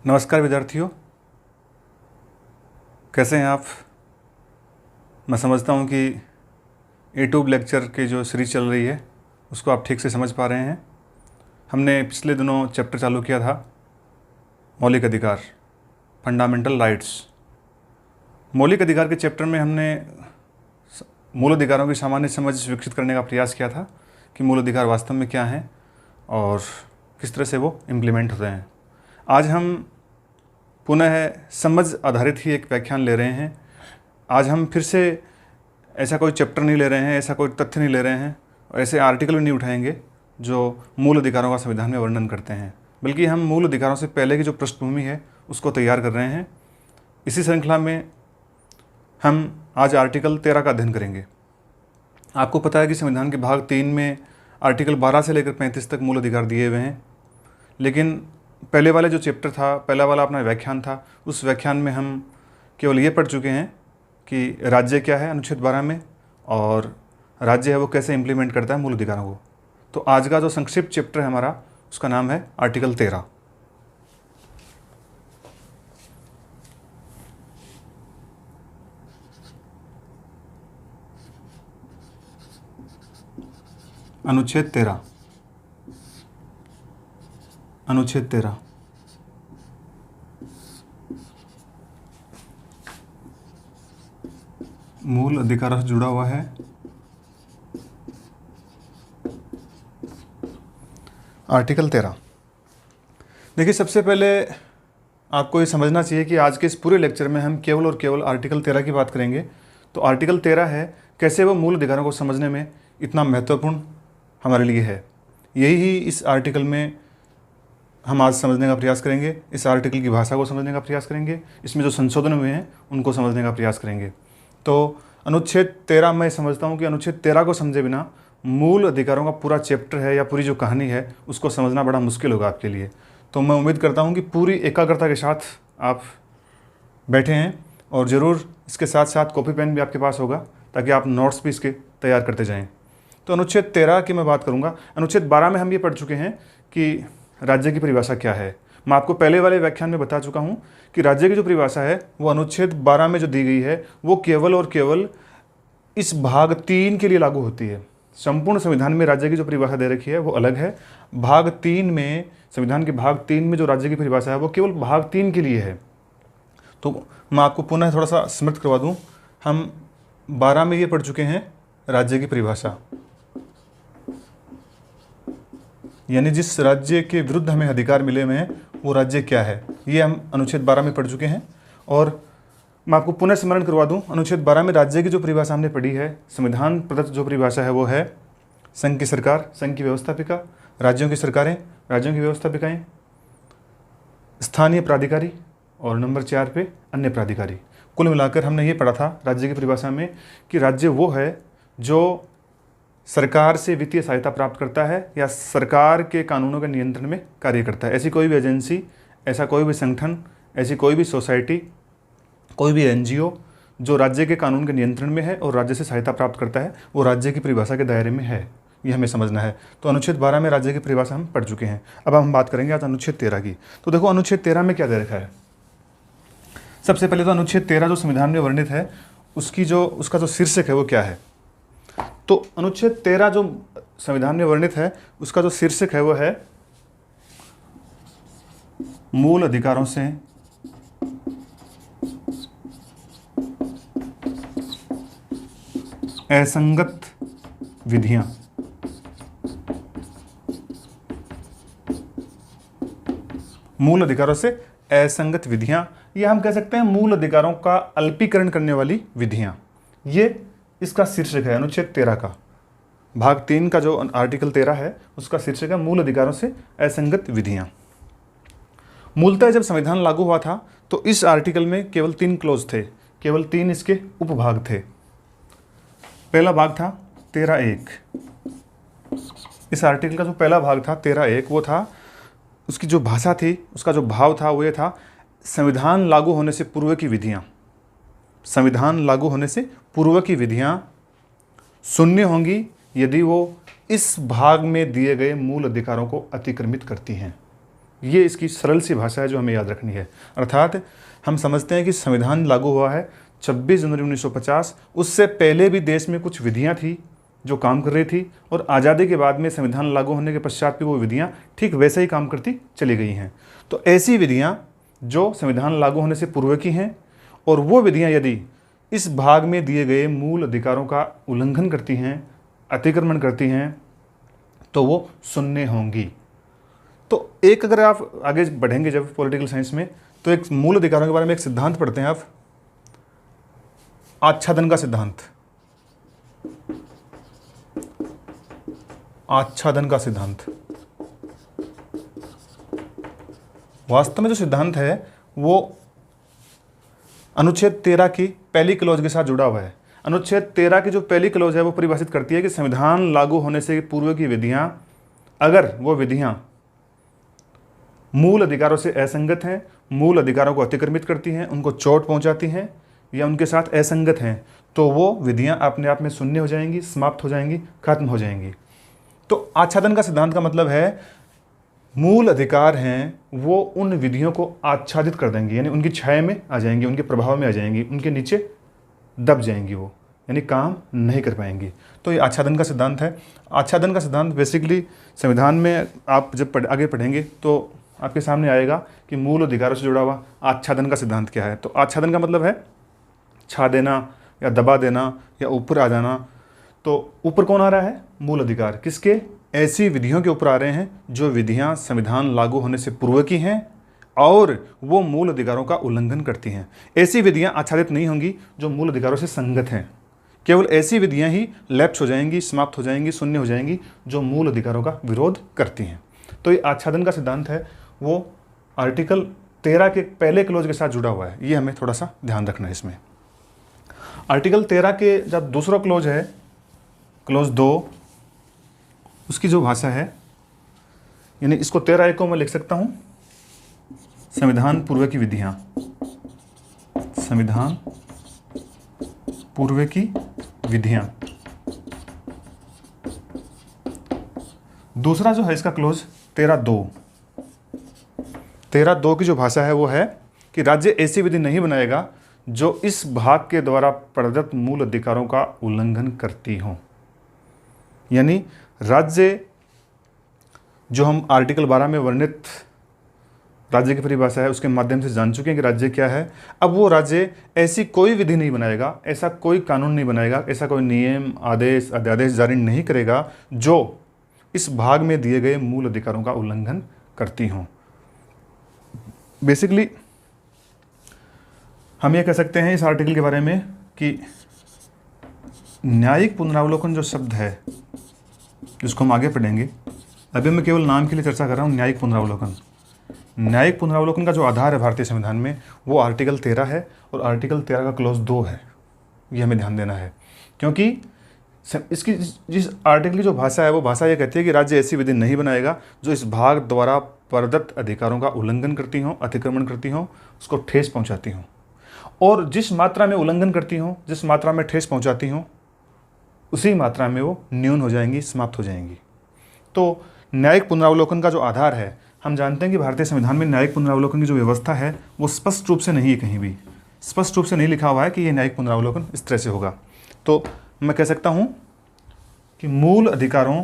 नमस्कार विद्यार्थियों, कैसे हैं आप। मैं समझता हूं कि यूट्यूब लेक्चर की जो सीरीज चल रही है उसको आप ठीक से समझ पा रहे हैं। हमने पिछले दिनों चैप्टर चालू किया था मौलिक अधिकार, फंडामेंटल राइट्स। मौलिक अधिकार के चैप्टर में हमने मूल अधिकारों की सामान्य समझ विकसित करने का प्रयास किया था कि मूल अधिकार वास्तव में क्या हैं और किस तरह से वो इम्प्लीमेंट होते हैं। आज हम पुनः समझ आधारित ही एक व्याख्यान ले रहे हैं। आज हम फिर से ऐसा कोई चैप्टर नहीं ले रहे हैं, ऐसा कोई तथ्य नहीं ले रहे हैं और ऐसे आर्टिकल भी नहीं उठाएंगे जो मूल अधिकारों का संविधान में वर्णन करते हैं, बल्कि हम मूल अधिकारों से पहले की जो पृष्ठभूमि है उसको तैयार कर रहे हैं। इसी श्रृंखला में हम आज आर्टिकल 13 का अध्ययन करेंगे। आपको पता है कि संविधान के भाग 3 में आर्टिकल 12 से लेकर 35 तक मूल अधिकार दिए हुए हैं, लेकिन पहले वाले जो चैप्टर था, पहला वाला अपना व्याख्यान था, उस व्याख्यान में हम केवल ये पढ़ चुके हैं कि राज्य क्या है अनुच्छेद 12 में और राज्य है वो कैसे इम्प्लीमेंट करता है मूल अधिकारों को। तो आज का जो संक्षिप्त चैप्टर है हमारा, उसका नाम है आर्टिकल 13। अनुच्छेद 13। अनुच्छेद 13 मूल अधिकारों से जुड़ा हुआ है। आर्टिकल 13, देखिए सबसे पहले आपको ये समझना चाहिए कि आज के इस पूरे लेक्चर में हम केवल और केवल आर्टिकल 13 की बात करेंगे। तो आर्टिकल 13 है, कैसे वो मूल अधिकारों को समझने में इतना महत्वपूर्ण हमारे लिए है, यही इस आर्टिकल में हम आज समझने का प्रयास करेंगे। इस आर्टिकल की भाषा को समझने का प्रयास करेंगे, इसमें जो संशोधन हुए हैं उनको समझने का प्रयास करेंगे। तो अनुच्छेद 13, मैं समझता हूँ कि अनुच्छेद 13 को समझे बिना मूल अधिकारों का पूरा चैप्टर है या पूरी जो कहानी है उसको समझना बड़ा मुश्किल होगा आपके लिए। तो मैं उम्मीद करता हूँ कि पूरी एकाग्रता के साथ आप बैठे हैं और ज़रूर इसके साथ साथ कॉपी पेन भी आपके पास होगा ताकि आप नोट्स भी इसके तैयार करते जाएँ। तो अनुच्छेद 13 की मैं बात करूँगा। अनुच्छेद 12 में हम ये पढ़ चुके हैं कि राज्य की परिभाषा क्या है। मैं आपको पहले वाले व्याख्यान में बता चुका हूँ कि राज्य की जो परिभाषा है वो अनुच्छेद 12 में जो दी गई है वो केवल और केवल इस भाग 3 के लिए लागू होती है। संपूर्ण संविधान में राज्य की जो परिभाषा दे रखी है वो अलग है। भाग 3 में, संविधान के भाग 3 में जो राज्य की परिभाषा है वो केवल भाग 3 के लिए है। तो मैं आपको पुनः थोड़ा सा स्मृत करवा दूँ। हम 12 में ये पढ़ चुके हैं राज्य की परिभाषा, यानी जिस राज्य के विरुद्ध हमें अधिकार मिले हुए हैं वो राज्य क्या है, ये हम अनुच्छेद 12 में पढ़ चुके हैं। और मैं आपको पुनः स्मरण करवा दूं, अनुच्छेद 12 में राज्य की जो परिभाषा हमने पढ़ी है, संविधान प्रदत्त जो परिभाषा है वो है संघ की सरकार, संघ की व्यवस्थापिका, राज्यों की सरकारें, राज्यों की व्यवस्थापिकाएं, स्थानीय प्राधिकारी और नंबर 4 पे अन्य प्राधिकारी। कुल मिलाकर हमने ये पढ़ा था राज्य की परिभाषा में कि राज्य वो है जो सरकार से वित्तीय सहायता प्राप्त करता है या सरकार के कानूनों के नियंत्रण में कार्य करता है। ऐसी कोई भी एजेंसी, ऐसा कोई भी संगठन, ऐसी कोई भी सोसाइटी, कोई भी एनजीओ जो राज्य के कानून के नियंत्रण में है और राज्य से सहायता प्राप्त करता है वो राज्य की परिभाषा के दायरे में है, ये हमें समझना है। तो अनुच्छेद 12 में राज्य की परिभाषा हम पढ़ चुके हैं। अब हम बात करेंगे आज अनुच्छेद 13 की। तो देखो अनुच्छेद 13 में क्या दे रखा है। सबसे पहले तो अनुच्छेद 13 जो संविधान में वर्णित है उसका जो शीर्षक है वो क्या है। तो अनुच्छेद 13 जो संविधान में वर्णित है उसका जो शीर्षक है वो है मूल अधिकारों से असंगत विधियां। मूल अधिकारों से असंगत विधियां, या हम कह सकते हैं मूल अधिकारों का अल्पीकरण करने वाली विधियां, ये इसका शीर्षक है अनुच्छेद 13 का। भाग 3 का जो आर्टिकल 13 है उसका शीर्षक है मूल अधिकारों से असंगत विधियां। मूलतः जब संविधान लागू हुआ था तो इस आर्टिकल में केवल 3 क्लोज थे, केवल 3 इसके उपभाग थे। पहला भाग था 13(1). इस आर्टिकल का जो पहला भाग था 13(1), वो था, उसकी जो भाषा थी, उसका जो भाव था वो ये था, संविधान लागू होने से पूर्व की विधियां, संविधान लागू होने से पूर्व की विधियां शून्य होंगी यदि वो इस भाग में दिए गए मूल अधिकारों को अतिक्रमित करती हैं। ये इसकी सरल सी भाषा है जो हमें याद रखनी है। अर्थात हम समझते हैं कि संविधान लागू हुआ है 26 जनवरी 1950, उससे पहले भी देश में कुछ विधियां थी जो काम कर रही थी, और आज़ादी के बाद में संविधान लागू होने के पश्चात भी वो विधियां ठीक वैसे ही काम करती चली गई हैं। तो ऐसी विधियां जो संविधान लागू होने से पूर्व की हैं, और वो विधियां यदि इस भाग में दिए गए मूल अधिकारों का उल्लंघन करती हैं, अतिक्रमण करती हैं, तो वो शून्य होंगी। तो एक, अगर आप आगे बढ़ेंगे जब पॉलिटिकल साइंस में, तो एक मूल अधिकारों के बारे में एक सिद्धांत पढ़ते हैं आप, आच्छादन का सिद्धांत। आच्छादन का सिद्धांत वास्तव में जो सिद्धांत है वो अनुच्छेद 13 की पहली क्लॉज के साथ जुड़ा हुआ है। अनुच्छेद 13 की जो पहली क्लॉज है वो परिभाषित करती है कि संविधान लागू होने से पूर्व की विधियां, अगर वो विधियां मूल अधिकारों से असंगत हैं, मूल अधिकारों को अतिक्रमित करती हैं, उनको चोट पहुंचाती हैं या उनके साथ असंगत हैं, तो वो विधियां अपने आप में शून्य हो जाएंगी, समाप्त हो जाएंगी, खत्म हो जाएंगी। तो आच्छादन का सिद्धांत का मतलब है मूल अधिकार हैं वो उन विधियों को आच्छादित कर देंगी, यानी उनकी छाया में आ जाएंगी, उनके प्रभाव में आ जाएंगी, उनके नीचे दब जाएंगी, वो यानी काम नहीं कर पाएंगी। तो ये आच्छादन का सिद्धांत है। आच्छादन का सिद्धांत बेसिकली संविधान में आप जब आगे पढ़ेंगे तो आपके सामने आएगा कि मूल अधिकारों से जुड़ा हुआ आच्छादन का सिद्धांत क्या है। तो आच्छादन का मतलब है छा देना या दबा देना या ऊपर आ जाना। तो ऊपर कौन आ रहा है? मूल अधिकार। किसके? ऐसी विधियों के ऊपर आ रहे हैं जो विधियां संविधान लागू होने से पूर्व की हैं और वो मूल अधिकारों का उल्लंघन करती हैं। ऐसी विधियां आच्छादित नहीं होंगी जो मूल अधिकारों से संगत हैं। केवल ऐसी विधियां ही लैप्स हो जाएंगी, समाप्त हो जाएंगी, शून्य हो जाएंगी जो मूल अधिकारों का विरोध करती हैं। तो ये आच्छादन का सिद्धांत है, वो आर्टिकल 13 के पहले क्लोज के साथ जुड़ा हुआ है। ये हमें थोड़ा सा ध्यान रखना है इसमें। आर्टिकल 13 के जब दूसरा क्लोज है, क्लोज 2, उसकी जो भाषा है, यानी इसको 13 को मैं लिख सकता हूं संविधान पूर्व की विधियां। संविधान पूर्व की विधियां। दूसरा जो है इसका क्लोज 13(2). 13(2) की जो भाषा है वो है कि राज्य ऐसी विधि नहीं बनाएगा जो इस भाग के द्वारा प्रदत्त मूल अधिकारों का उल्लंघन करती हो। यानी राज्य, जो हम आर्टिकल 12 में वर्णित राज्य की परिभाषा है उसके माध्यम से जान चुके हैं कि राज्य क्या है। अब वो राज्य ऐसी कोई विधि नहीं बनाएगा, ऐसा कोई कानून नहीं बनाएगा, ऐसा कोई नियम, आदेश, अध्यादेश जारी नहीं करेगा जो इस भाग में दिए गए मूल अधिकारों का उल्लंघन करती हों। बेसिकली हम ये कह सकते हैं इस आर्टिकल के बारे में कि न्यायिक पुनरावलोकन जो शब्द है जिसको हम आगे पढ़ेंगे, अभी मैं केवल नाम के लिए चर्चा कर रहा हूँ। न्यायिक पुनरावलोकन, न्यायिक पुनरावलोकन का जो आधार है भारतीय संविधान में वो आर्टिकल 13 है और आर्टिकल 13 का क्लोज 2 है। ये हमें ध्यान देना है क्योंकि इसकी जिस आर्टिकल की जो भाषा है वो भाषा ये कहती है कि राज्य ऐसी विधि नहीं बनाएगा जो इस भाग द्वारा प्रदत्त अधिकारों का उल्लंघन करती हों, अतिक्रमण करती हों, उसको ठेस पहुँचाती हों, और जिस मात्रा में उल्लंघन करती हों, जिस मात्रा में ठेस पहुँचाती हों, उसी मात्रा में वो न्यून हो जाएंगी, समाप्त हो जाएंगी। तो न्यायिक पुनरावलोकन का जो आधार है, हम जानते हैं कि भारतीय संविधान में न्यायिक पुनरावलोकन की जो व्यवस्था है वो स्पष्ट रूप से नहीं है, कहीं भी स्पष्ट रूप से नहीं लिखा हुआ है कि ये न्यायिक पुनरावलोकन इस तरह से होगा। तो मैं कह सकता हूँ कि मूल अधिकारों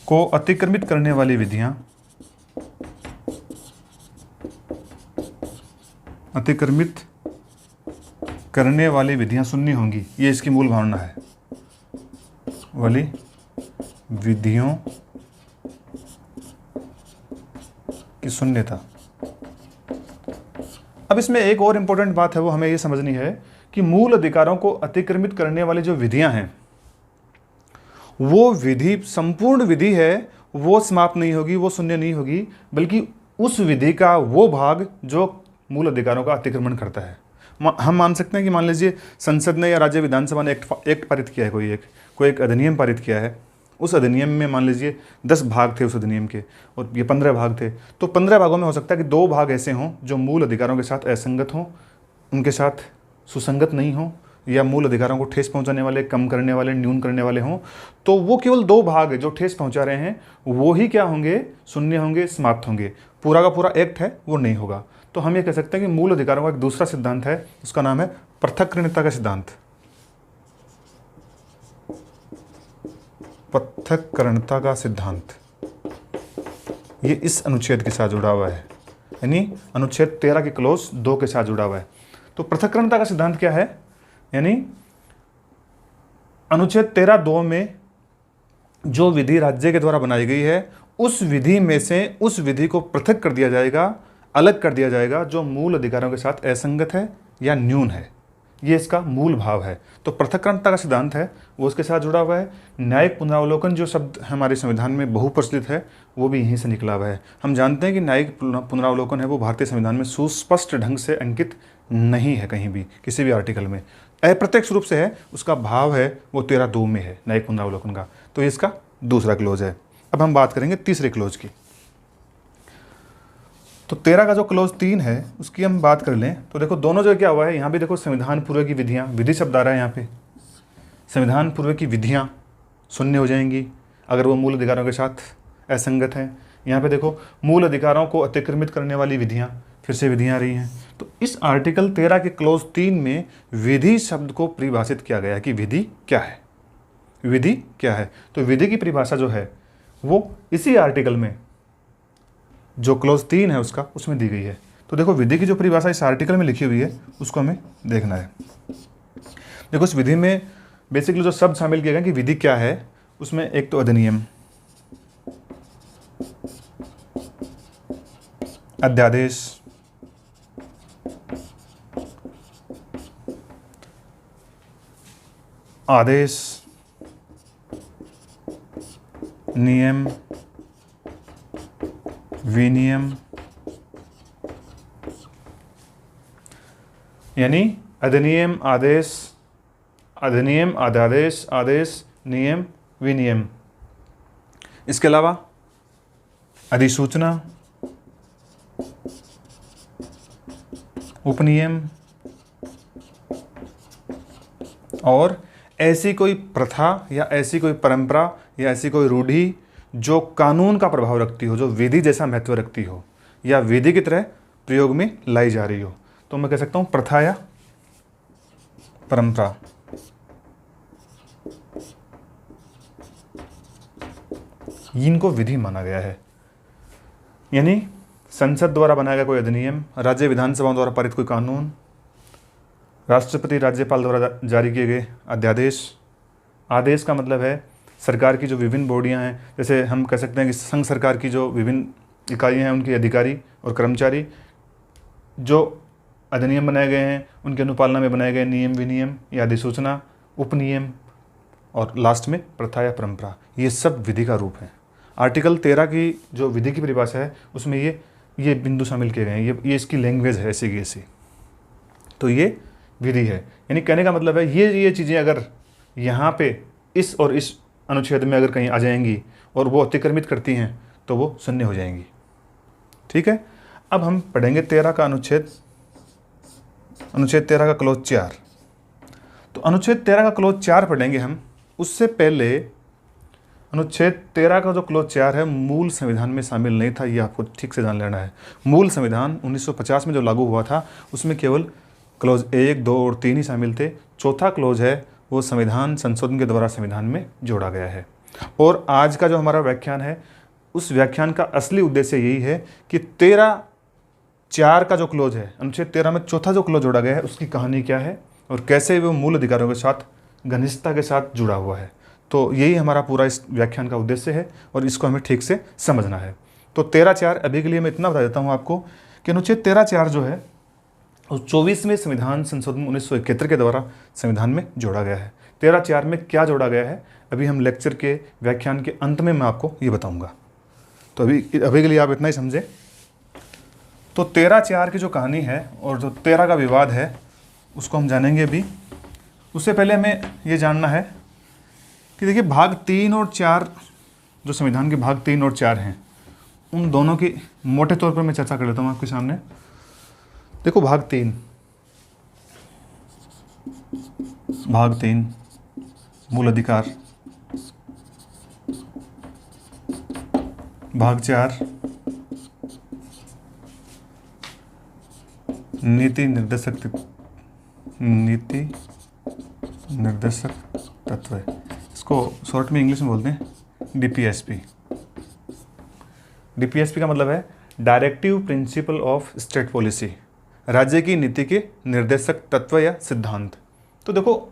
को अतिक्रमित करने वाली विधियां, अतिक्रमित करने वाली विधियां शून्य होंगी। ये इसकी मूल भावना है, वाली विधियों की शून्यता। अब इसमें एक और इम्पोर्टेंट बात है, वो हमें ये समझनी है कि मूल अधिकारों को अतिक्रमित करने वाली जो विधियां हैं, वो विधि संपूर्ण विधि है, वो समाप्त नहीं होगी, वो शून्य नहीं होगी, बल्कि उस विधि का वो भाग जो मूल अधिकारों का अतिक्रमण करता है। हम मान सकते हैं कि मान लीजिए संसद ने या राज्य विधानसभा ने एक्ट पारित किया है, कोई एक अधिनियम पारित किया है। उस अधिनियम में मान लीजिए 10 भाग थे उस अधिनियम के, और ये 15 भाग थे। तो 15 भागों में हो सकता है कि 2 भाग ऐसे हों जो मूल अधिकारों के साथ असंगत हों, उनके साथ सुसंगत नहीं हों, या मूल अधिकारों को ठेस पहुंचाने वाले, कम करने वाले, न्यून करने वाले हों, तो वो केवल 2 भाग जो ठेस पहुंचा रहे हैं वो ही क्या होंगे, शून्य होंगे, समाप्त होंगे। पूरा का पूरा एक्ट है वो नहीं होगा। तो हम ये कह सकते हैं कि मूल अधिकारों का एक दूसरा सिद्धांत है, उसका नाम है पृथक्करणीयता का सिद्धांत। पृथक्करणीयता का सिद्धांत ये इस अनुच्छेद के साथ जुड़ा हुआ है, यानी अनुच्छेद 13 के क्लोज 2 के साथ जुड़ा हुआ है। तो पृथक्करणीयता का सिद्धांत क्या है, यानी अनुच्छेद 13(2) में जो विधि राज्य के द्वारा बनाई गई है उस विधि में से उस विधि को पृथक कर दिया जाएगा, अलग कर दिया जाएगा, जो मूल अधिकारों के साथ असंगत है या न्यून है। ये इसका मूल भाव है। तो पृथक्करणीयता का सिद्धांत है वो उसके साथ जुड़ा हुआ है। न्यायिक पुनरावलोकन जो शब्द हमारे संविधान में बहुप्रचलित है वो भी यहीं से निकला हुआ है। हम जानते हैं कि न्यायिक पुनरावलोकन है वो भारतीय संविधान में सुस्पष्ट ढंग से अंकित नहीं है, कहीं भी किसी भी आर्टिकल में अप्रत्यक्ष रूप से है। उसका भाव है वो 13(2) में है न्यायिक पुनरावलोकन का। तो इसका दूसरा क्लोज है। अब हम बात करेंगे तीसरे क्लोज की। तो 13 का जो क्लोज 3 है उसकी हम बात कर लें तो देखो दोनों जो क्या हुआ है, यहाँ भी देखो संविधान पूर्व की विधियाँ, विधि शब्द आ रहा है यहाँ पे, संविधान पूर्व की विधियाँ शून्य हो जाएंगी अगर वो मूल अधिकारों के साथ असंगत हैं। यहाँ पे देखो मूल अधिकारों को अतिक्रमित करने वाली विधियाँ, फिर से विधियाँ आ रही हैं। तो इस आर्टिकल 13 के क्लोज 3 में विधि शब्द को परिभाषित किया गया कि विधि क्या है, विधि क्या है। तो विधि की परिभाषा जो है वो इसी आर्टिकल में जो क्लोज 3 है उसका, उसमें दी गई है। तो देखो विधि की जो परिभाषा इस आर्टिकल में लिखी हुई है उसको हमें देखना है। देखो इस विधि में बेसिकली जो शब्द शामिल किए गए कि विधि क्या है, उसमें एक तो अधिनियम, अध्यादेश, आदेश, नियम, विनियम, यानी अधिनियम, आदेश, अधिनियम, अध्यादेश, आदेश, नियम, विनियम। इसके अलावा अधिसूचना, उपनियम और ऐसी कोई प्रथा या ऐसी कोई परंपरा या ऐसी कोई रूढ़ि जो कानून का प्रभाव रखती हो, जो विधि जैसा महत्व रखती हो या विधि की तरह प्रयोग में लाई जा रही हो। तो मैं कह सकता हूं प्रथा या परंपरा। इनको विधि माना गया है, यानी संसद द्वारा बनाया गया कोई अधिनियम, राज्य विधानसभाओं द्वारा पारित कोई कानून, राष्ट्रपति राज्यपाल द्वारा जारी किए गए अध्यादेश। आदेश का मतलब है सरकार की जो विभिन्न बॉडियां हैं, जैसे हम कह सकते हैं कि संघ सरकार की जो विभिन्न इकाइयां हैं उनके अधिकारी और कर्मचारी जो अधिनियम बनाए गए हैं उनकी अनुपालना में बनाए गए नियम, विनियम या अधिसूचना, उपनियम और लास्ट में प्रथा या परंपरा, ये सब विधि का रूप है। आर्टिकल 13 की जो विधि की परिभाषा है उसमें ये बिंदु शामिल किए गए हैं, ये इसकी लैंग्वेज है ऐसी की ऐसी। तो ये विधि है, यानी कहने का मतलब है ये चीज़ें अगर यहाँ पे इस और इस अनुच्छेद में अगर कहीं आ जाएंगी और वो अतिक्रमित करती हैं तो वो शून्य हो जाएंगी। ठीक है, अब हम पढ़ेंगे 13 का अनुच्छेद 13 का क्लोज 4। तो अनुच्छेद 13 का क्लोज 4 पढ़ेंगे हम। उससे पहले अनुच्छेद 13 का जो क्लोज 4 है मूल संविधान में शामिल नहीं था, ये आपको ठीक से जान लेना है। मूल संविधान 1950 में जो लागू हुआ था उसमें केवल क्लोज 1, 2 और 3 ही शामिल थे। चौथा क्लोज है वो संविधान संशोधन के द्वारा संविधान में जोड़ा गया है। और आज का जो हमारा व्याख्यान है उस व्याख्यान का असली उद्देश्य यही है कि 13(4) का जो क्लोज है, अनुच्छेद 13 में चौथा जो क्लोज जोड़ा गया है उसकी कहानी क्या है और कैसे वो मूल अधिकारों के साथ घनिष्ठता के साथ जुड़ा हुआ है। तो यही हमारा पूरा इस व्याख्यान का उद्देश्य है और इसको हमें ठीक से समझना है। तो 13(4) अभी के लिए मैं इतना बता देता हूँ आपको कि अनुच्छेद 13(4) जो है उस 24वें संविधान संशोधन 1971 के द्वारा संविधान में जोड़ा गया है। 13(4) में क्या जोड़ा गया है अभी हम लेक्चर के व्याख्यान के अंत में मैं आपको ये बताऊंगा। तो अभी के लिए आप इतना ही समझें। तो 13(4) की जो कहानी है और जो 13 का विवाद है उसको हम जानेंगे अभी। उससे पहले हमें ये जानना है कि देखिए भाग 3 और 4 जो संविधान के भाग 3 और 4 हैं उन दोनों की मोटे तौर पर मैं चर्चा कर लेता हूँ आपके सामने। देखो भाग 3, भाग 3 मूल अधिकार, भाग 4 नीति निर्देशक तत्व है। इसको शॉर्ट में इंग्लिश में बोलते हैं डीपीएसपी। डीपीएसपी का मतलब है directive principle of state policy, राज्य की नीति के निर्देशक तत्व या सिद्धांत। तो देखो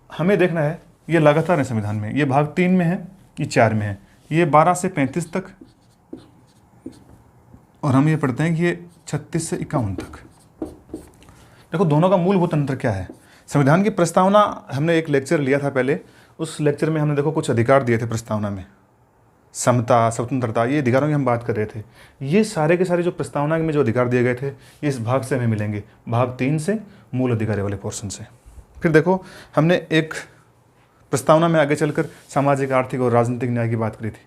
हमें देखना है, ये लगातार है संविधान में, ये भाग 3 में है, ये 4 में है, ये 12 से 35 तक, और हम ये पढ़ते हैं कि ये 36 से 51 तक। देखो दोनों का मूलभूत अंतर क्या है। संविधान की प्रस्तावना हमने एक लेक्चर लिया था पहले, उस लेक्चर में हमने देखो कुछ अधिकार दिए थे प्रस्तावना में, समता, स्वतंत्रता, ये अधिकारों की हम बात कर रहे थे। ये सारे के सारे जो प्रस्तावना में जो अधिकार दिए गए थे, ये इस भाग से हमें मिलेंगे, भाग 3 से, मूल अधिकार वाले पोर्शन से। फिर देखो हमने एक प्रस्तावना में आगे चलकर सामाजिक, आर्थिक और राजनीतिक न्याय की बात करी थी।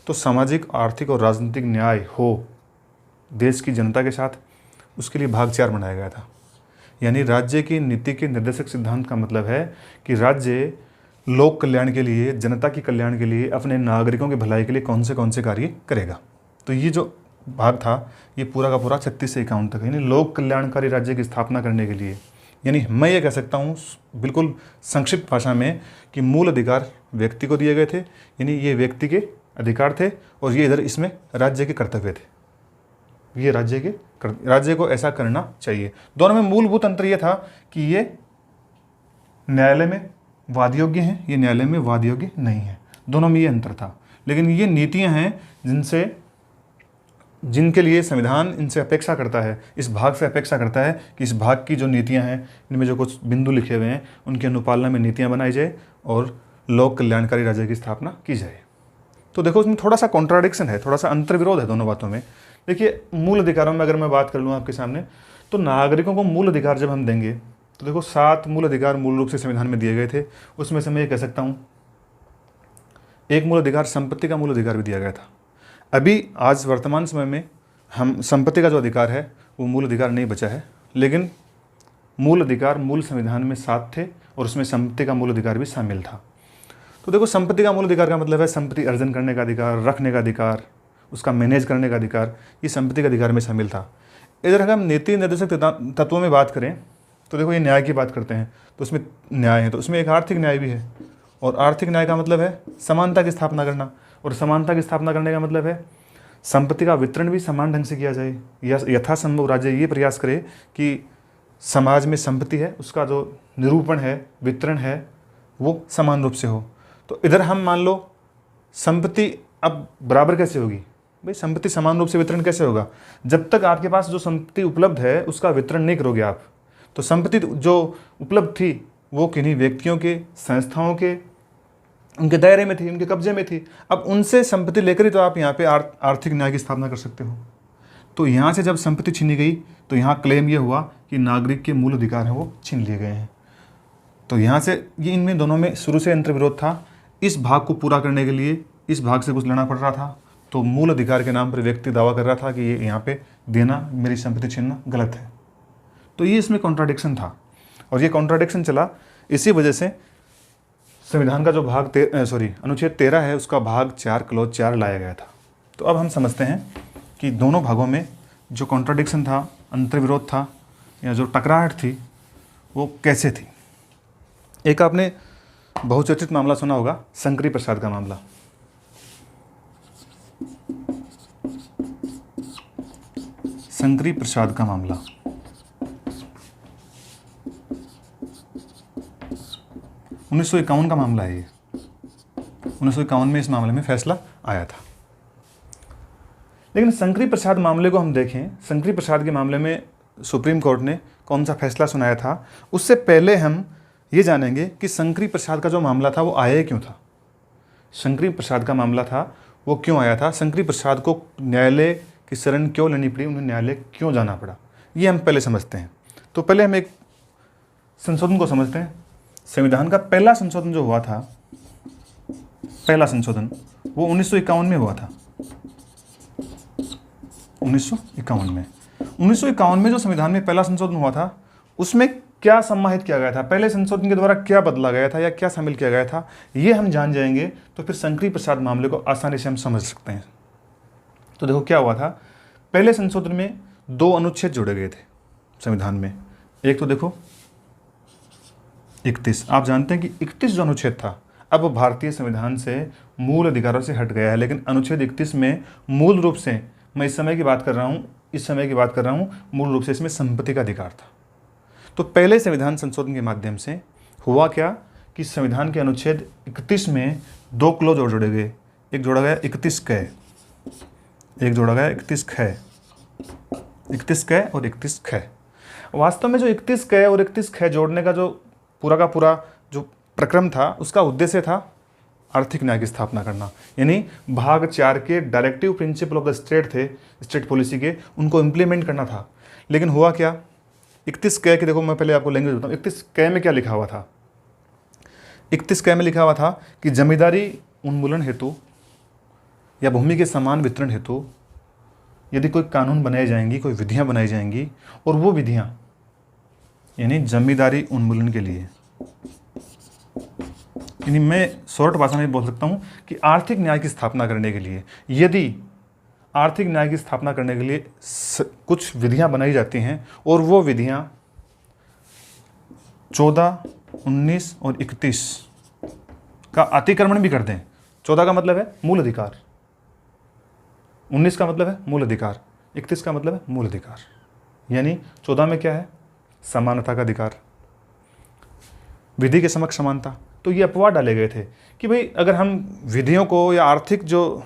तो सामाजिक, आर्थिक और राजनीतिक न्याय हो देश की जनता के साथ, उसके लिए भाग 4 बनाया गया था। यानी राज्य की नीति के निर्देशक सिद्धांत का मतलब है कि राज्य लोक कल्याण के लिए, जनता के कल्याण के लिए, अपने नागरिकों की भलाई के लिए कौन से कार्य करेगा। तो ये जो भाग था ये पूरा का पूरा 36 से 51 तक, यानी लोक कल्याणकारी राज्य की स्थापना करने के लिए। यानी मैं ये कह सकता हूँ बिल्कुल संक्षिप्त भाषा में कि मूल अधिकार व्यक्ति को दिए गए थे, यानी ये व्यक्ति के अधिकार थे, और ये इधर इसमें राज्य के कर्तव्य थे, ये राज्य को ऐसा करना चाहिए। दोनों में मूलभूत अंतर यह था कि ये न्यायालय में वाद योग्य हैं, ये न्यायालय में वाद योग्य नहीं है, दोनों में ये अंतर था। लेकिन ये नीतियां हैं जिनके लिए संविधान इनसे अपेक्षा करता है, इस भाग से अपेक्षा करता है कि इस भाग की जो नीतियां हैं, इनमें जो कुछ बिंदु लिखे हुए हैं, उनकी अनुपालना में नीतियां बनाई जाए और लोक कल्याणकारी राज्य की स्थापना की जाए। तो देखो इसमें थोड़ा सा कॉन्ट्राडिक्शन है, थोड़ा सा अंतर्विरोध है दोनों बातों में। देखिए मूल अधिकारों में अगर मैं बात कर लूँ आपके सामने, तो नागरिकों को मूल अधिकार जब हम देंगे, तो देखो 7 मूल अधिकार मूल रूप से संविधान में दिए गए थे। उसमें से मैं ये कह सकता हूँ एक मूल अधिकार संपत्ति का मूल अधिकार भी दिया गया था। अभी आज वर्तमान समय में हम संपत्ति का जो अधिकार है वो मूल अधिकार नहीं बचा है, लेकिन मूल अधिकार मूल संविधान में 7 थे और उसमें संपत्ति का मूल अधिकार भी शामिल था। तो देखो संपत्ति का मूल अधिकार का मतलब है संपत्ति अर्जन करने का अधिकार, रखने का अधिकार, उसका मैनेज करने का अधिकार, ये संपत्ति के अधिकार में शामिल था। इधर अगर हम नीति निर्देशक तत्वों में बात करें तो देखो ये न्याय की बात करते हैं, तो उसमें न्याय है, तो उसमें एक आर्थिक न्याय भी है, और आर्थिक न्याय का मतलब है समानता की स्थापना करना, और समानता की स्थापना करने का मतलब है संपत्ति का वितरण भी समान ढंग से किया जाए, या यथासंभव राज्य ये प्रयास करे कि समाज में संपत्ति है उसका जो निरूपण है, वितरण है, वो समान रूप से हो। तो इधर हम मान लो संपत्ति अब बराबर कैसे होगी भाई, संपत्ति समान रूप से वितरण कैसे होगा, जब तक आपके पास जो संपत्ति उपलब्ध है उसका वितरण नहीं करोगे आप। तो संपत्ति जो उपलब्ध थी वो किन्हीं व्यक्तियों के, संस्थाओं के, उनके दायरे में थी, उनके कब्जे में थी। अब उनसे संपत्ति लेकर ही तो आप यहाँ पे आर्थिक न्याय की स्थापना कर सकते हो। तो यहाँ से जब संपत्ति छीनी गई तो यहाँ क्लेम ये हुआ कि नागरिक के मूल अधिकार हैं वो छीन लिए गए हैं। तो यहाँ से ये इनमें दोनों में शुरू से अंतर्विरोध था। इस भाग को पूरा करने के लिए इस भाग से कुछ लेना पड़ रहा था, तो मूल अधिकार के नाम पर व्यक्ति दावा कर रहा था कि ये यहाँ पे देना, मेरी संपत्ति छीनना गलत है। तो ये इसमें कॉन्ट्राडिक्शन था, और ये कॉन्ट्राडिक्शन चला इसी वजह से संविधान का जो अनुच्छेद 13 है उसका भाग 4 क्लॉज 4 लाया गया था। तो अब हम समझते हैं कि दोनों भागों में जो कॉन्ट्राडिक्शन था, अंतर्विरोध था, या जो टकराहट थी वो कैसे थी। एक आपने बहुचर्चित मामला सुना होगा, शंकरी प्रसाद का मामला। शंकरी प्रसाद का मामला 1951 का मामला है। ये 1951 में इस मामले में फैसला आया था। लेकिन शंकरी प्रसाद मामले को हम देखें, शंकरी प्रसाद के मामले में सुप्रीम कोर्ट ने कौन सा फैसला सुनाया था, उससे पहले हम ये जानेंगे कि शंकरी प्रसाद का जो मामला था वो आया क्यों था। शंकरी प्रसाद का मामला था वो क्यों आया था, शंकरी प्रसाद को न्यायालय की शरण क्यों लेनी पड़ी, उन्हें न्यायालय क्यों जाना पड़ा, ये हम पहले समझते हैं। तो पहले हम एक संशोधन को समझते हैं। संविधान का पहला संशोधन जो हुआ था, पहला संशोधन वो 1951 में हुआ था। 1951 में जो संविधान में पहला संशोधन हुआ था उसमें क्या सम्मानित किया गया था, पहले संशोधन के द्वारा क्या बदला गया था या क्या शामिल किया गया था, ये हम जान जाएंगे तो फिर शंकरी प्रसाद मामले को आसानी से हम समझ सकते हैं। तो देखो क्या हुआ था, पहले संशोधन में 2 अनुच्छेद जोड़े गए थे संविधान में। एक तो देखो 31, आप जानते हैं कि 31 जो अनुच्छेद था अब वो भारतीय संविधान से मूल अधिकारों से हट गया है, लेकिन अनुच्छेद 31 में मूल रूप से, मैं इस समय की बात कर रहा हूँ, मूल रूप से इसमें संपत्ति का अधिकार था। तो पहले संविधान संशोधन के माध्यम से हुआ क्या कि संविधान के अनुच्छेद 31 में 2 क्लॉज और जोड़े गए। एक जोड़ा गया 31 क, एक जोड़ा गया 31 ख, 31 क और 31 ख। वास्तव में जो 31 क और 31 ख जोड़ने का जो पूरा जो प्रक्रम था, उसका उद्देश्य था आर्थिक न्याय की स्थापना करना, यानी भाग 4 के directive principle of the state थे, स्टेट पॉलिसी के, उनको इम्प्लीमेंट करना था। लेकिन हुआ क्या, 31 क के देखो, मैं पहले आपको लैंग्वेज बताऊँ। 31 क में क्या लिखा हुआ था, 31 क में लिखा हुआ था कि जमींदारी उन्मूलन हेतु या भूमि के समान वितरण हेतु यदि कोई कानून बनाई जाएंगी, कोई विधियां बनाई जाएंगी, और वो विधियां यानी जमींदारी उन्मूलन के लिए, यानी मैं शॉर्ट भाषा में बोल सकता हूं कि आर्थिक न्याय की स्थापना करने के लिए, यदि आर्थिक न्याय की स्थापना करने के लिए कुछ विधियां बनाई जाती हैं और वो विधियां 14, 19 और 31 का अतिक्रमण भी कर दें। 14 का मतलब है मूल अधिकार, 19 का मतलब है मूल अधिकार, 31 का मतलब है मूल अधिकार। यानी 14 में क्या है, समानता का अधिकार, विधि के समक्ष समानता। तो ये अपवाद डाले गए थे कि भाई अगर हम विधियों को या आर्थिक जो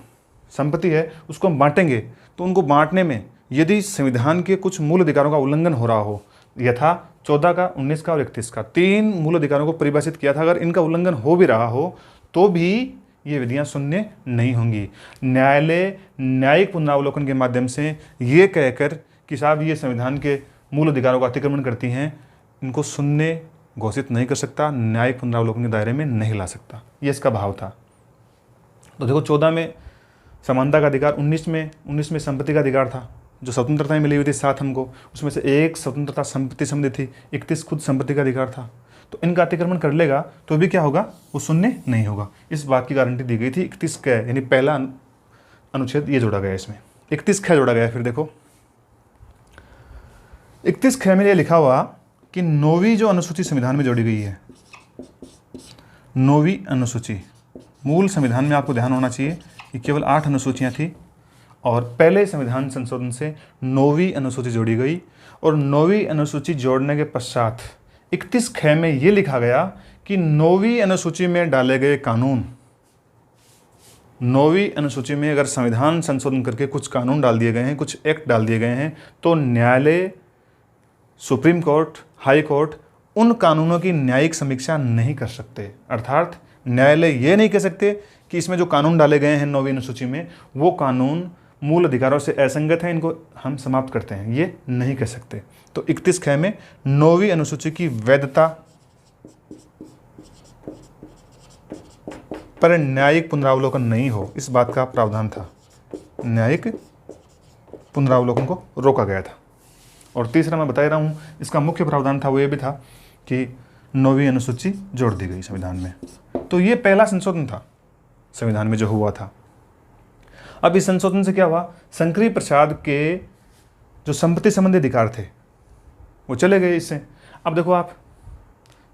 संपत्ति है उसको हम बांटेंगे तो उनको बांटने में यदि संविधान के कुछ मूल अधिकारों का उल्लंघन हो रहा हो, यथा 14 का, 19 का और 31 का 3 मूल अधिकारों को परिभाषित किया था, अगर इनका उल्लंघन हो भी रहा हो तो भी ये विधियां शून्य नहीं होंगी। न्यायालय न्यायिक पुनरावलोकन के माध्यम से ये कहकर कि साहब ये संविधान के मूल अधिकारों का अतिक्रमण करती हैं, इनको शून्य घोषित नहीं कर सकता, न्यायिक पुनरावलोकन के दायरे में नहीं ला सकता। ये इसका भाव था। तो देखो 14 में समानता का अधिकार, 19 में संपत्ति का अधिकार था, जो स्वतंत्रताएं मिली हुई थी 7 हमको, उसमें से एक स्वतंत्रता संपत्ति संबंधी थी, 31 खुद संपत्ति का अधिकार था। तो इनका अतिक्रमण कर लेगा तो भी क्या होगा, वो शून्य नहीं होगा। इस बात की गारंटी दी गई थी 31 क, यानी पहला अनुच्छेद ये जोड़ा गया, इसमें 31 ख जोड़ा गया। फिर देखो 31 ख में ये लिखा हुआ कि 9वीं जो अनुसूची संविधान में जोड़ी गई है, 9वीं अनुसूची, मूल संविधान में आपको ध्यान होना चाहिए कि केवल 8 अनुसूचियां थी और पहले संविधान संशोधन से 9वीं अनुसूची जोड़ी गई। और 9वीं अनुसूची जोड़ने के पश्चात 31 ख में ये लिखा गया कि 9वीं अनुसूची में डाले गए कानून, 9वीं अनुसूची में अगर संविधान संशोधन करके कुछ कानून डाल दिए गए हैं, कुछ एक्ट डाल दिए गए हैं, तो न्यायालय, सुप्रीम कोर्ट, हाई कोर्ट उन कानूनों की न्यायिक समीक्षा नहीं कर सकते। अर्थात न्यायालय ये नहीं कह सकते कि इसमें जो कानून डाले गए हैं 9वीं अनुसूची में वो कानून मूल अधिकारों से असंगत हैं, इनको हम समाप्त करते हैं, ये नहीं कह सकते। तो 31 ख में 9वीं अनुसूची की वैधता पर न्यायिक पुनरावलोकन नहीं हो, इस बात का प्रावधान था। न्यायिक पुनरावलोकन को रोका गया था। और तीसरा मैं बता रहा हूँ, इसका मुख्य प्रावधान था वो ये भी था कि 9वीं अनुसूची जोड़ दी गई संविधान में। तो ये पहला संशोधन था संविधान में जो हुआ था। अब इस संशोधन से क्या हुआ, शंकरी प्रसाद के जो संपत्ति संबंधी अधिकार थे वो चले गए इससे। अब देखो आप,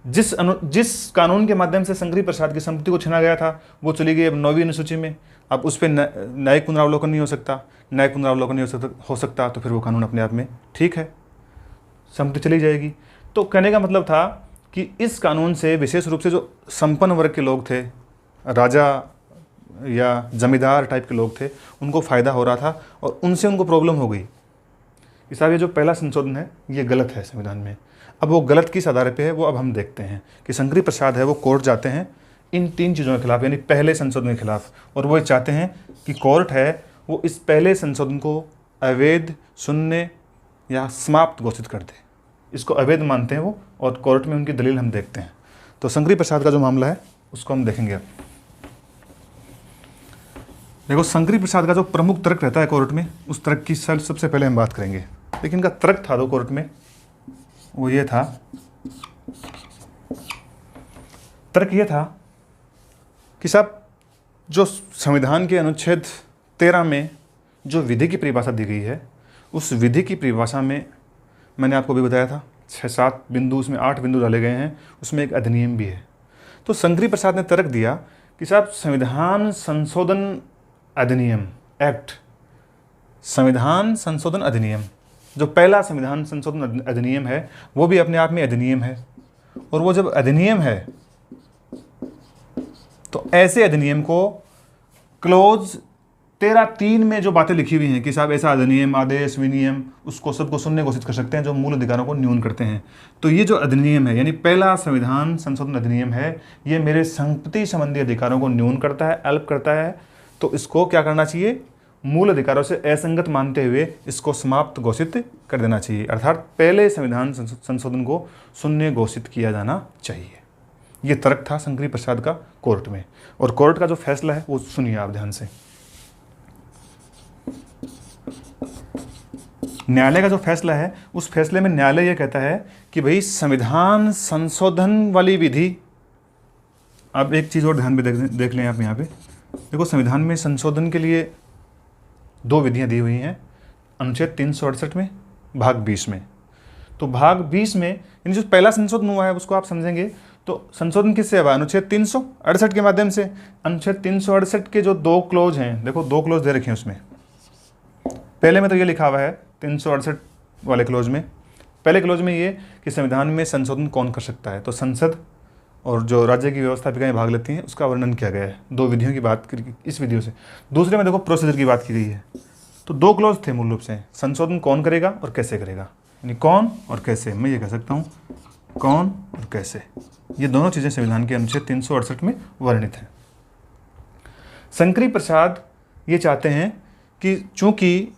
जिस कानून के माध्यम से शंकरी प्रसाद की संपत्ति को छीना गया था वो चली गई अब 9वीं अनुसूची में। अब उस पर न्यायिक पुनरावलोकन नहीं हो सकता, न्यायिक पुनरावलोकन नहीं हो सकता तो फिर वो कानून अपने आप में ठीक है, संपत्ति चली जाएगी। तो कहने का मतलब था कि इस कानून से विशेष रूप से जो संपन्न वर्ग के लोग थे, राजा या जमींदार टाइप के लोग थे, उनको फ़ायदा हो रहा था और उनसे उनको प्रॉब्लम हो गई। साहब ये जो पहला संशोधन है ये गलत है संविधान में। अब वो गलत किस आधार पे है वो अब हम देखते हैं कि शंकरी प्रसाद है वो कोर्ट जाते हैं इन 3 चीज़ों के खिलाफ, यानी पहले संशोधन के खिलाफ, और वो चाहते हैं कि कोर्ट है वो इस पहले संशोधन को अवैध, शून्य या समाप्त घोषित कर दे। इसको अवैध मानते हैं वो, और कोर्ट में उनकी दलील हम देखते हैं। तो शंकरी प्रसाद का जो मामला है उसको हम देखेंगे। अब देखो शंकरी प्रसाद का जो प्रमुख तर्क रहता है कोर्ट में, उस तर्क की सबसे पहले हम बात करेंगे। लेकिन इनका तर्क था दो कोर्ट में, वो ये था तर्क यह था कि साहब जो संविधान के अनुच्छेद 13 में जो विधि की परिभाषा दी गई है, उस विधि की परिभाषा में मैंने आपको भी बताया था 6-7 बिंदु, उसमें 8 बिंदु डाले गए हैं, उसमें एक अधिनियम भी है। तो शंकरी प्रसाद ने तर्क दिया कि साहब संविधान संशोधन अधिनियम एक्ट, संविधान संशोधन अधिनियम, जो पहला संविधान संशोधन अधिनियम है वो भी अपने आप में अधिनियम है। और वो जब अधिनियम है तो ऐसे अधिनियम को क्लोज 13(3) में जो बातें लिखी हुई हैं कि साहब ऐसा अधिनियम, आदेश, विनियम, उसको सबको शून्य घोषित कर सकते हैं जो मूल अधिकारों को न्यून करते हैं। तो ये जो अधिनियम है, यानी पहला संविधान संशोधन अधिनियम है, ये मेरे संपत्ति संबंधी अधिकारों को न्यून करता है, अल्प करता है। तो इसको क्या करना चाहिए, मूल अधिकारों से असंगत मानते हुए इसको समाप्त घोषित कर देना चाहिए। अर्थात पहले संविधान संशोधन को शून्य घोषित किया जाना चाहिए। ये तर्क था शंकरी प्रसाद का कोर्ट में। और कोर्ट का जो फैसला है वो सुनिए आप ध्यान से। न्यायालय का जो फैसला है, उस फैसले में न्यायालय ये कहता है कि भाई संविधान संशोधन वाली विधि, आप एक चीज़ और ध्यान में देख लें आप यहाँ पे। देखो संविधान में संशोधन के लिए 2 विधियाँ दी हुई हैं, अनुच्छेद 368 में, भाग 20 में। तो भाग 20 में यानी जो पहला संशोधन हुआ है उसको आप समझेंगे तो संशोधन किससे हुआ, अनुच्छेद 368 के माध्यम से। अनुच्छेद 368 के जो 2 क्लोज हैं, देखो 2 क्लोज दे रखे हैं उसमें। पहले में तो ये लिखा हुआ है 368 वाले क्लोज में, पहले क्लोज में ये कि संविधान में संशोधन कौन कर सकता है, तो संसद और जो राज्य की व्यवस्थापिकाएं भाग लेती हैं उसका वर्णन किया गया है। 2 विधियों की बात करी इस विधियों से। दूसरे में देखो प्रोसीजर की बात की गई है। तो 2 क्लोज थे मूल रूप से, संशोधन कौन करेगा और कैसे करेगा, यानी कौन और कैसे। मैं ये कह सकता हूँ कौन और कैसे, ये दोनों चीज़ें संविधान के अनुच्छेद 368 में वर्णित हैं। शंकरी प्रसाद ये चाहते हैं कि चूंकि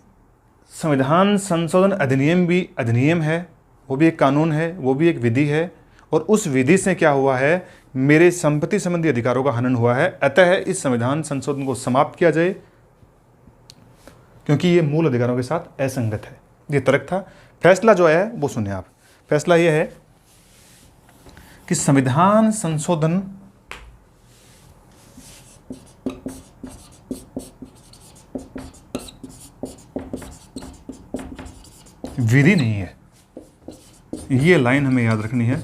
संविधान संशोधन अधिनियम भी अधिनियम है, वो भी एक कानून है, वो भी एक विधि है, और उस विधि से क्या हुआ है, मेरे संपत्ति संबंधी अधिकारों का हनन हुआ है। अतः इस संविधान संशोधन को समाप्त किया जाए क्योंकि ये मूल अधिकारों के साथ असंगत है। ये तर्क था। फैसला जो है वो सुनिए आप। फैसला ये है कि संविधान संशोधन विधि नहीं है। ये लाइन हमें याद रखनी है।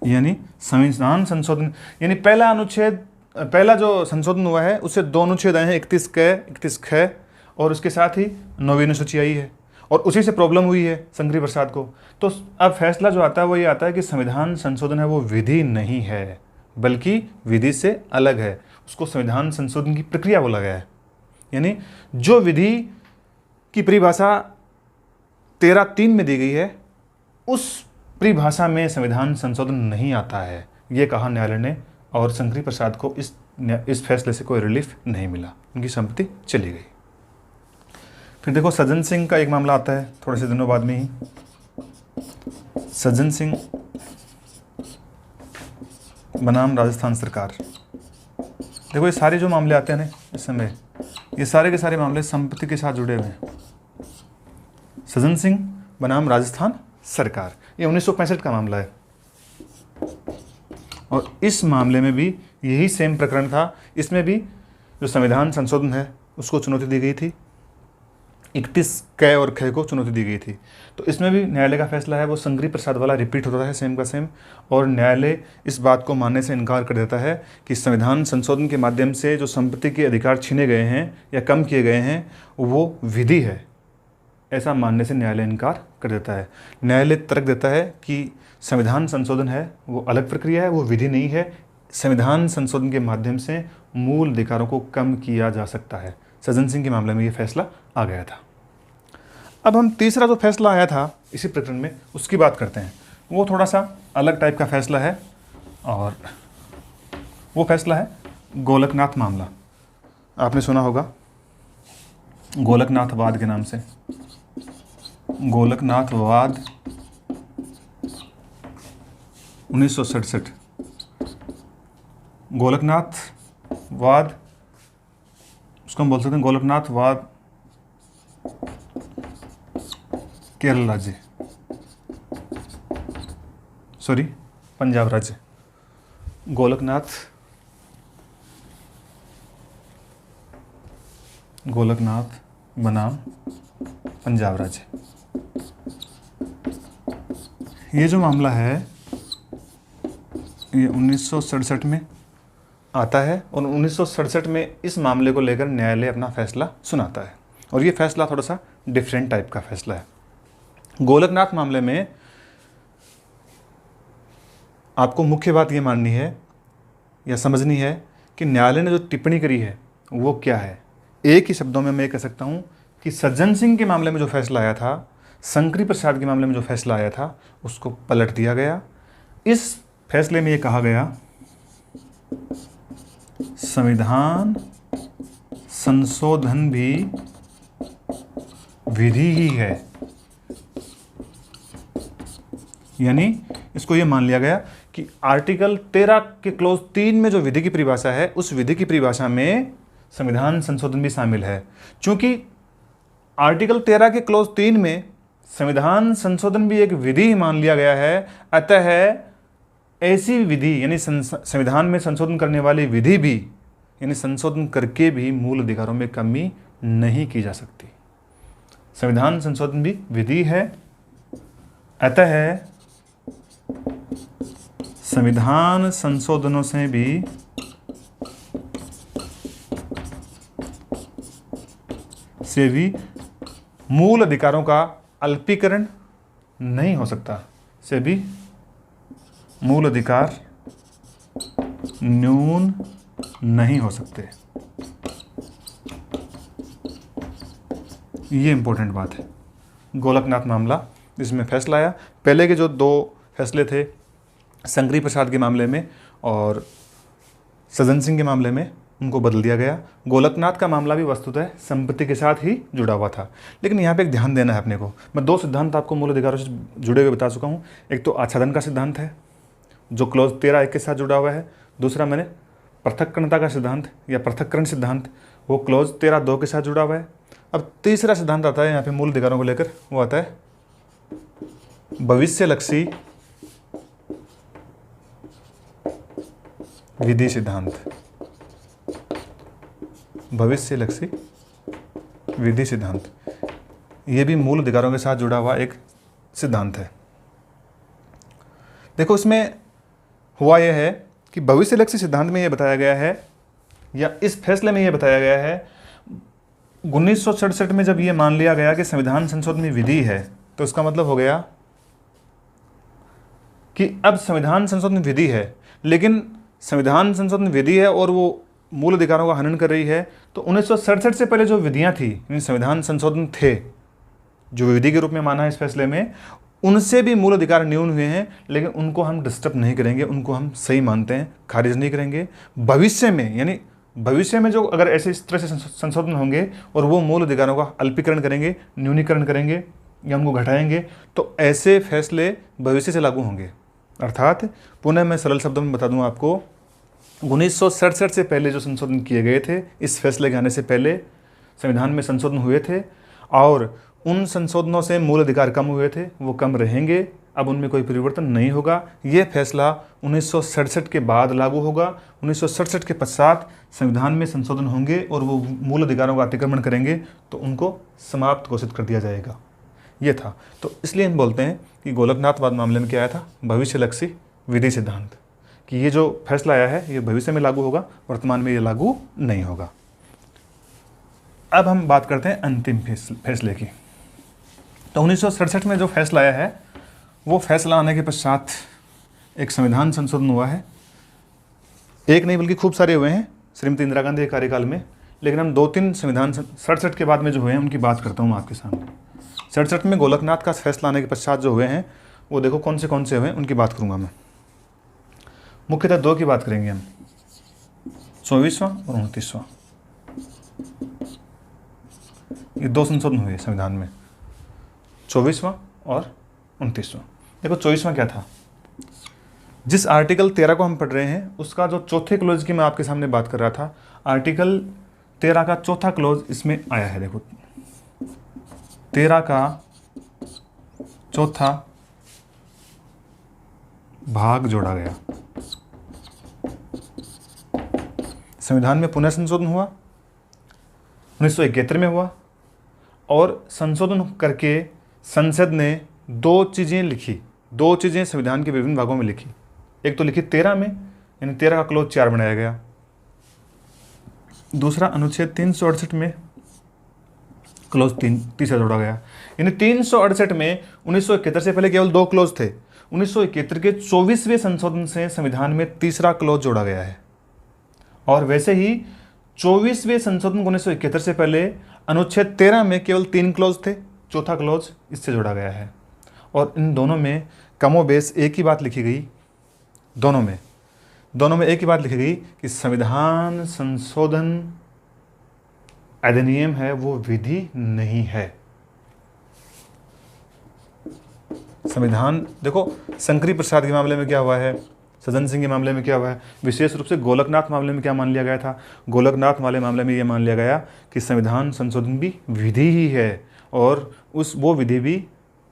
यानी संविधान संशोधन, यानी पहला अनुच्छेद, पहला जो संशोधन हुआ है उससे 2 अनुच्छेद आए हैं, 31 क, 31 ख, और उसके साथ ही 9वीं अनुसूची आई है, और उसी से प्रॉब्लम हुई है शंकरी प्रसाद को। तो अब फैसला जो आता है वो ये आता है कि संविधान संशोधन है वो विधि नहीं है, बल्कि विधि से अलग है। उसको संविधान संशोधन की प्रक्रिया बोला गया है। यानी जो विधि की परिभाषा 13(3) में दी गई है, उस परिभाषा में संविधान संशोधन नहीं आता है, ये कहा न्यायालय ने। और शंकरी प्रसाद को इस फैसले से कोई रिलीफ नहीं मिला, उनकी संपत्ति चली गई। फिर देखो सज्जन सिंह का एक मामला आता है थोड़े से दिनों बाद में ही। सज्जन सिंह बनाम राजस्थान सरकार। देखो ये सारे जो मामले आते हैं ना इस समय, ये सारे के सारे मामले संपत्ति के साथ जुड़े हुए हैं। सज्जन सिंह बनाम राजस्थान सरकार, ये 1965 का मामला है, और इस मामले में भी यही सेम प्रकरण था। इसमें भी जो संविधान संशोधन है उसको चुनौती दी गई थी, 31 क और ख को चुनौती दी गई थी। तो इसमें भी न्यायालय का फैसला है वो शंकरी प्रसाद वाला रिपीट होता है, सेम का सेम। और न्यायालय इस बात को मानने से इनकार कर देता है कि संविधान संशोधन के माध्यम से जो संपत्ति के अधिकार छीने गए हैं या कम किए गए हैं वो विधि है। ऐसा मानने से न्यायालय इनकार कर देता है। न्यायालय तर्क देता है कि संविधान संशोधन है वो अलग प्रक्रिया है, वो विधि नहीं है। संविधान संशोधन के माध्यम से मूल अधिकारों को कम किया जा सकता है। सज्जन सिंह के मामले में ये फैसला आ गया था। अब हम तीसरा जो फैसला आया था इसी प्रकरण में उसकी बात करते हैं। वो थोड़ा सा अलग टाइप का फैसला है, और वो फैसला है गोलकनाथ मामला। आपने सुना होगा गोलकनाथ वाद के नाम से। गोलकनाथ वाद 1967। गोलकनाथ वाद, उसको हम बोल सकते हैं गोलकनाथ वाद केरल राज्य। पंजाब राज्य, गोलकनाथ बनाम पंजाब राज्य। ये जो मामला है ये 1967 में आता है और 1967 में इस मामले को लेकर न्यायालय अपना फैसला सुनाता है और ये फैसला थोड़ा सा डिफरेंट टाइप का फैसला है। गोलकनाथ मामले में आपको मुख्य बात ये माननी है या समझनी है कि न्यायालय ने जो टिप्पणी करी है वो क्या है। एक ही शब्दों में मैं कह सकता हूँ कि सज्जन सिंह के मामले में जो फैसला आया था, शंकरी प्रसाद के मामले में जो फैसला आया था, उसको पलट दिया गया। इस फैसले में ये कहा गया संविधान संशोधन भी विधि ही है, यानी इसको ये मान लिया गया कि आर्टिकल 13 के क्लॉज 3 में जो विधि की परिभाषा है उस विधि की परिभाषा में संविधान संशोधन भी शामिल है। चूंकि आर्टिकल 13 के क्लॉज 3 में संविधान संशोधन भी एक विधि ही मान लिया गया है, अतः ऐसी विधि यानी संविधान में संशोधन करने वाली विधि भी यानी संशोधन करके भी मूल अधिकारों में कमी नहीं की जा सकती। संविधान संशोधन भी विधि है, अतः संविधान संशोधनों से भी मूल अधिकारों का अल्पीकरण नहीं हो सकता, से भी मूल अधिकार न्यून नहीं हो सकते। ये इंपॉर्टेंट बात है। गोलकनाथ मामला जिसमें फैसला आया, पहले के जो 2 फैसले थे शंकरी प्रसाद के मामले में और सज्जन सिंह के मामले में, उनको बदल दिया गया। गोलकनाथ का मामला भी वस्तुतः संपत्ति के साथ ही जुड़ा हुआ था, लेकिन यहाँ पे एक ध्यान देना है अपने को। मैं 2 सिद्धांत आपको मूल अधिकारों से जुड़े हुए बता चुका हूँ। एक तो आच्छादन का सिद्धांत है जो क्लॉज 13(1) के साथ जुड़ा हुआ है। दूसरा मैंने पृथक्करणता का सिद्धांत या पृथक्करण सिद्धांत, वो क्लॉज 13(2) के साथ जुड़ा हुआ है। अब तीसरा सिद्धांत आता है यहाँ पे मूल अधिकारों को लेकर, वो आता है भविष्यलक्षी विधि सिद्धांत। भविष्यलक्षी विधि सिद्धांत ये भी मूल अधिकारों के साथ जुड़ा हुआ एक सिद्धांत है। देखो इसमें हुआ यह है कि भविष्यलक्षी सिद्धांत में यह बताया गया है या इस फैसले में यह बताया गया है 1967 में जब यह मान लिया गया कि संविधान संशोधन में विधि है, तो इसका मतलब हो गया कि अब संविधान संशोधन विधि है, लेकिन संविधान संशोधन विधि है और वो मूल अधिकारों का हनन कर रही है। तो 1967 से पहले जो विधियां थी यानी संविधान संशोधन थे जो विधि के रूप में माना है इस फैसले में, उनसे भी मूल अधिकार न्यून हुए हैं, लेकिन उनको हम डिस्टर्ब नहीं करेंगे, उनको हम सही मानते हैं, खारिज नहीं करेंगे। भविष्य में यानी भविष्य में जो अगर ऐसे इस तरह से संशोधन होंगे और वो मूल अधिकारों का अल्पीकरण करेंगे, न्यूनीकरण करेंगे या उनको घटाएंगे, तो ऐसे फैसले भविष्य से लागू होंगे। अर्थात पुनः मैं सरल शब्दों में बता दूं आपको, 1967 से पहले जो संशोधन किए गए थे, इस फैसले के आने से पहले संविधान में संशोधन हुए थे और उन संशोधनों से मूल अधिकार कम हुए थे, वो कम रहेंगे, अब उनमें कोई परिवर्तन नहीं होगा। ये फैसला 1967 के बाद लागू होगा। 1967 के पश्चात संविधान में संशोधन होंगे और वो मूल अधिकारों का अतिक्रमण करेंगे तो उनको समाप्त घोषित कर दिया जाएगा। ये था, तो इसलिए हम बोलते हैं कि गोलकनाथवाद मामले में क्या आया था, भविष्यलक्षी विधि सिद्धांत, कि ये जो फैसला आया है ये भविष्य में लागू होगा, वर्तमान में ये लागू नहीं होगा। अब हम बात करते हैं अंतिम फैसले की। तो 1967 में जो फैसला आया है वो फैसला आने के पश्चात एक संविधान संशोधन हुआ है। एक नहीं बल्कि खूब सारे हुए हैं श्रीमती इंदिरा गांधी के कार्यकाल में, लेकिन हम 2-3 संविधान 67 के बाद में जो हुए हैं उनकी बात करता हूँ आपके सामने। 67 में गोलकनाथ का फैसला आने के पश्चात जो हुए हैं वो देखो कौन से हुए हैं, उनकी बात करूँगा मैं। मुख्यतः 2 की बात करेंगे हम, 24वां और 29वां। ये 2 संशोधन हुए संविधान में, 24वां और 29वां। देखो 24वां क्या था, जिस आर्टिकल 13 को हम पढ़ रहे हैं उसका जो चौथे क्लोज की मैं आपके सामने बात कर रहा था, आर्टिकल 13 का चौथा क्लोज इसमें आया है। देखो 13 का चौथा भाग जोड़ा गया। संविधान में पुनः संशोधन हुआ 1971 में हुआ, और संशोधन करके संसद ने दो चीज़ें लिखी, दो चीज़ें संविधान के विभिन्न भागों में लिखी। एक तो लिखी 13 में, यानी 13 का क्लोज 4 बनाया गया। दूसरा अनुच्छेद 368 में क्लोज 30 जोड़ा गया। यानी 368 में 1971 से पहले केवल 2 क्लोज थे। 1971 के 24वें संशोधन से संविधान में तीसरा क्लोज जोड़ा गया है। और वैसे ही 24वें संशोधन 1971 से पहले अनुच्छेद 13 में केवल 3 क्लोज थे, चौथा क्लोज इससे जोड़ा गया है। और इन दोनों में कमोबेश एक ही बात लिखी गई, दोनों में एक ही बात लिखी गई कि संविधान संशोधन अधिनियम है वो विधि नहीं है। संविधान देखो, शंकरी प्रसाद के मामले में क्या हुआ है, सज्जन सिंह के मामले में क्या हुआ है, विशेष रूप से गोलकनाथ मामले में क्या मान लिया गया था, गोलकनाथ वाले मामले में ये मान लिया गया कि संविधान संशोधन भी विधि ही है, और वो विधि भी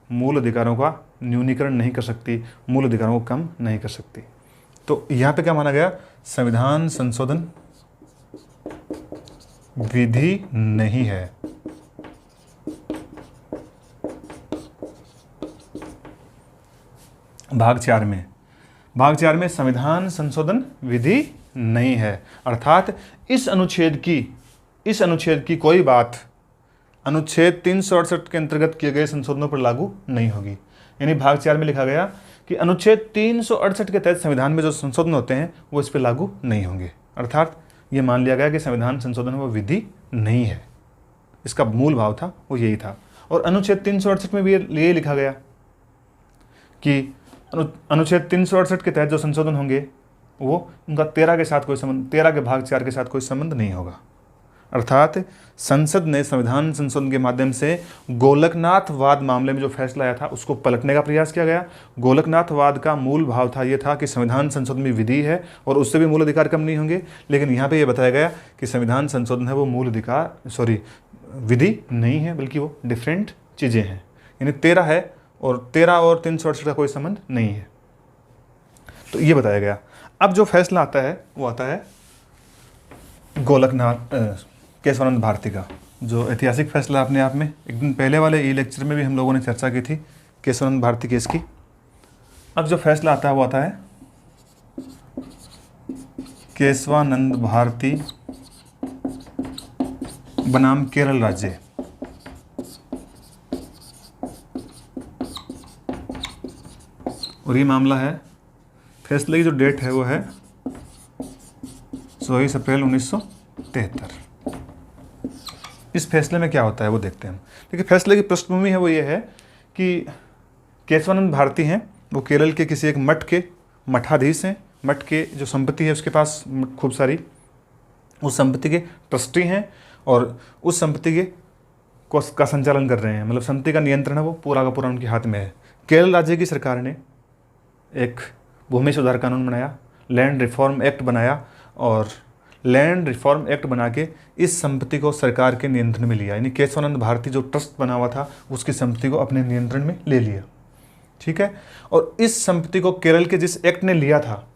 मूल अधिकारों का न्यूनीकरण नहीं कर सकती, मूल अधिकारों को कम नहीं कर सकती। तो यहाँ पे क्या माना गया, संविधान संशोधन विधि नहीं है। भाग 4 में संविधान संशोधन विधि नहीं है, अर्थात इस अनुच्छेद की कोई बात अनुच्छेद 368 के अंतर्गत किए गए संशोधनों पर लागू नहीं होगी। यानी भाग 4 में लिखा गया कि अनुच्छेद 368 के तहत संविधान में जो संशोधन होते हैं वो इस पर लागू नहीं होंगे। अर्थात ये मान लिया गया कि संविधान संशोधन वो विधि नहीं है। इसका मूल भाव था वो यही था। और अनुच्छेद 368 में भी ये लिखा गया कि अनुच्छेद 368 के तहत जो संशोधन होंगे वो उनका 13 के साथ कोई संबंध, 13 के भाग 4 के साथ कोई संबंध नहीं होगा। अर्थात संसद ने संविधान संशोधन के माध्यम से गोलकनाथवाद मामले में जो फैसला आया था उसको पलटने का प्रयास किया गया। गोलकनाथवाद का मूल भाव था ये था कि संविधान संशोधन में विधि है और उससे भी मूल अधिकार कम नहीं होंगे, लेकिन यहाँ पे ये बताया गया कि संविधान संशोधन है वो मूल अधिकार विधि नहीं है, बल्कि वो डिफरेंट चीज़ें हैं। यानी 13 है और 13 और 368 का कोई संबंध नहीं है। तो ये बताया गया। अब जो फैसला आता है वो आता है गोलकनाथ केशवानंद भारती का, जो ऐतिहासिक फैसला अपने आप में एक दिन पहले वाले ई लेक्चर में भी हम लोगों ने चर्चा की थी केशवानंद भारती केस की। अब जो फैसला आता है वो आता है केशवानंद भारती बनाम केरल राज्य। और ये मामला है, फैसले की जो डेट है वो है 24 अप्रैल 1973। इस फैसले में क्या होता है वो देखते हैं। देखिए, फैसले की पृष्ठभूमि है वो ये है कि केशवानंद भारती हैं, वो केरल के किसी एक मठ के मठाधीश हैं। मठ के जो संपत्ति है उसके पास खूब सारी, उस संपत्ति के ट्रस्टी हैं और उस संपत्ति के का संचालन कर रहे हैं। मतलब संपत्ति का नियंत्रण है वो पूरा का पूरा उनके हाथ में है। केरल राज्य की सरकार ने एक भूमि सुधार कानून बनाया, लैंड रिफॉर्म एक्ट बनाया, और लैंड रिफॉर्म एक्ट बना के इस संपत्ति को सरकार के नियंत्रण में लिया। यानी केशवानंद भारती जो ट्रस्ट बना हुआ था उसकी संपत्ति को अपने नियंत्रण में ले लिया। ठीक है। और इस संपत्ति को केरल के जिस एक्ट ने लिया था,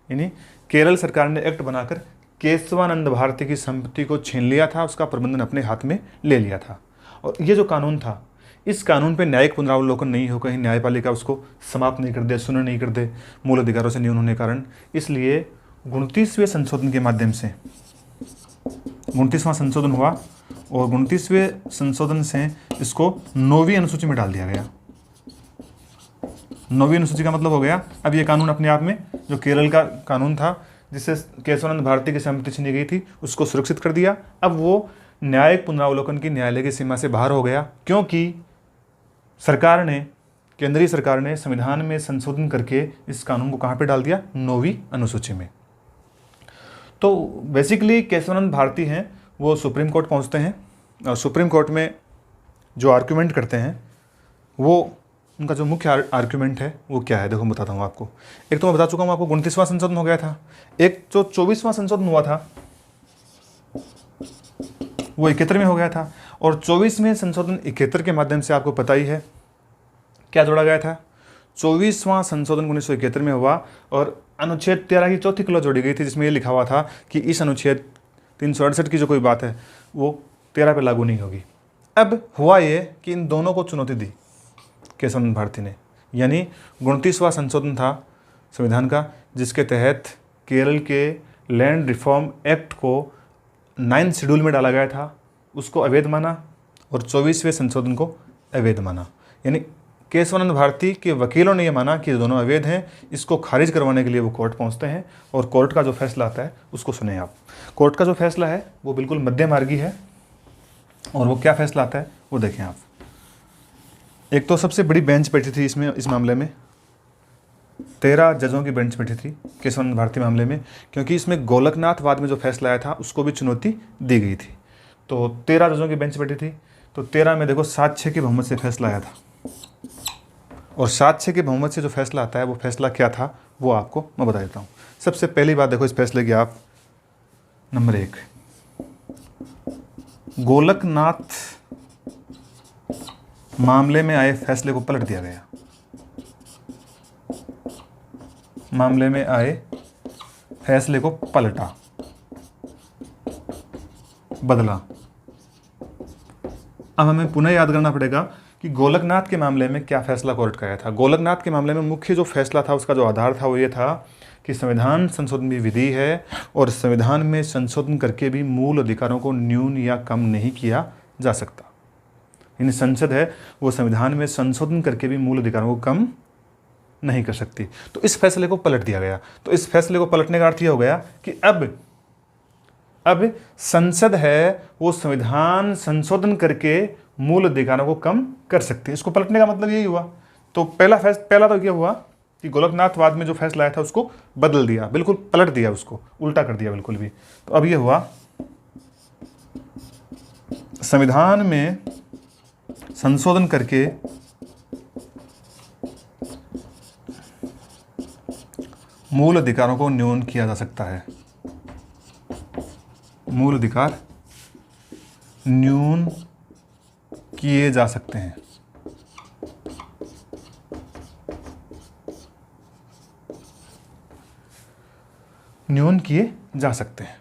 यानी केरल सरकार ने एक्ट बनाकर केशवानंद भारती की संपत्ति को छीन लिया था, उसका प्रबंधन अपने हाथ में ले लिया था। और ये जो कानून था, इस कानून पे न्यायिक पुनरावलोकन नहीं हो, कहीं न्यायपालिका उसको समाप्त नहीं कर दे, सुनने नहीं कर दे मूल अधिकारों से न्यून होने के कारण। इसलिए 29वें संशोधन के माध्यम से 29वां संशोधन हुआ और 29वें संशोधन से इसको 9वीं अनुसूची में डाल दिया गया। 9वीं अनुसूची का मतलब हो गया अब ये कानून अपने आप में जो केरल का कानून था जिससे केशवानंद भारती की संपत्ति छीनी गई थी उसको सुरक्षित कर दिया। अब वो न्यायिक पुनरावलोकन की न्यायालय की सीमा से बाहर हो गया, क्योंकि सरकार ने, केंद्रीय सरकार ने संविधान में संशोधन करके इस कानून को कहाँ पे डाल दिया, 9वीं अनुसूची में। तो बेसिकली केशवानंद भारती हैं वो सुप्रीम कोर्ट पहुँचते हैं और सुप्रीम कोर्ट में जो आर्ग्यूमेंट करते हैं वो उनका जो मुख्य आर्ग्यूमेंट है वो क्या है, देखो मैं बताता हूँ आपको। एक तो मैं बता चुका हूँ आपको 29वां संशोधन हो गया था, एक जो 24वां संशोधन हुआ था वो 71 में हो गया था, और 24वें संशोधन 71 के माध्यम से आपको पता ही है क्या जोड़ा गया था। 24वां संशोधन 1971 में हुआ और अनुच्छेद 13 की चौथी क्लॉज जोड़ी गई थी, जिसमें ये लिखा हुआ था कि इस अनुच्छेद 368 की जो कोई बात है वो 13 पे लागू नहीं होगी। अब हुआ ये कि इन दोनों को चुनौती दी केशवानंद भारती ने, यानी 29वां संशोधन था संविधान का, जिसके तहत केरल के लैंड रिफॉर्म एक्ट को 9 शेड्यूल में डाला गया था, उसको अवैध माना और 24वें संशोधन को अवैध माना। यानी केशवानंद भारती के वकीलों ने यह माना कि दोनों अवैध हैं। इसको खारिज करवाने के लिए वो कोर्ट पहुंचते हैं और कोर्ट का जो फैसला आता है उसको सुने आप। कोर्ट का जो फैसला है वो बिल्कुल मध्यमार्गी है और वो क्या फैसला आता है वो देखें आप। एक तो सबसे बड़ी बेंच बैठी थी इस मामले में, 13 जजों की बेंच बैठी थी केशवानंद भारती मामले में, क्योंकि इसमें गोलकनाथवाद में जो फैसला आया था उसको भी चुनौती दी गई थी। तो 13 जजों की बेंच बैठी थी, तो 13 में देखो 7-6 के बहुमत से फैसला आया था। और 7-6 के बहुमत से जो फैसला आता है वो फैसला क्या था वो आपको मैं बता देता हूँ। सबसे पहली बात देखो इस फैसले की आप, नंबर 1, गोलकनाथ मामले में आए फैसले को पलट दिया गया। मामले में आए फैसले को पलटा, बदला। अब हमें पुनः याद करना पड़ेगा कि गोलकनाथ के मामले में क्या फैसला कोर्ट का आया था। गोलकनाथ के मामले में मुख्य जो फैसला था उसका जो आधार था वो ये था कि संविधान संशोधन भी विधि है और संविधान में संशोधन करके भी मूल अधिकारों को न्यून या कम नहीं किया जा सकता। यानी संसद है वो संविधान में संशोधन करके भी मूल अधिकारों को कम नहीं कर सकती। तो इस फैसले को पलट दिया गया। तो इस फैसले को पलटने का अर्थ यह हो गया कि अब संसद है वो संविधान संशोधन करके मूल अधिकारों को कम कर सकती है। इसको पलटने का मतलब यही हुआ। तो पहला तो क्या हुआ कि गोलकनाथवाद में जो फैसला आया था उसको बदल दिया, बिल्कुल पलट दिया, उसको उल्टा कर दिया बिल्कुल भी। तो अब ये हुआ संविधान में संशोधन करके मूल अधिकारों को न्यून किया जा सकता है। मूल अधिकार न्यून किए जा सकते हैं। न्यून किए जा सकते हैं,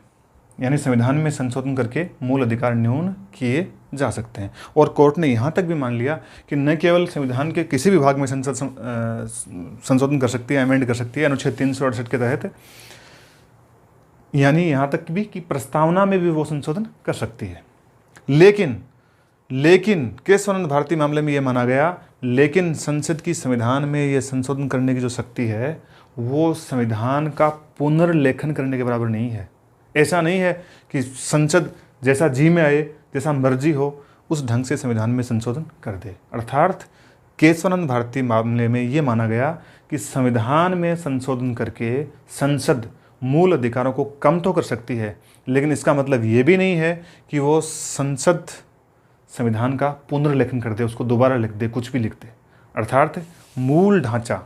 यानी संविधान में संशोधन करके मूल अधिकार न्यून किए जा सकते हैं। और कोर्ट ने यहाँ तक भी मान लिया कि न केवल संविधान के किसी भी भाग में संसद संशोधन कर सकती है, अमेंड कर सकती है अनुच्छेद 368 के तहत, यानी यहाँ तक भी कि प्रस्तावना में भी वो संशोधन कर सकती है। लेकिन केशवानंद भारती मामले में ये माना गया, लेकिन संसद की संविधान में ये संशोधन करने की जो शक्ति है वो संविधान का पुनर्लेखन करने के बराबर नहीं है। ऐसा नहीं है कि संसद जैसा जी में आए, जैसा मर्जी हो उस ढंग से संविधान में संशोधन कर दे। अर्थात केशवानंद भारती मामले में ये माना गया कि संविधान में संशोधन करके संसद मूल अधिकारों को कम तो कर सकती है, लेकिन इसका मतलब ये भी नहीं है कि वो संसद संविधान का पुनर्लेखन कर दे, उसको दोबारा लिख दे, कुछ भी लिख दे। अर्थात मूल ढांचा,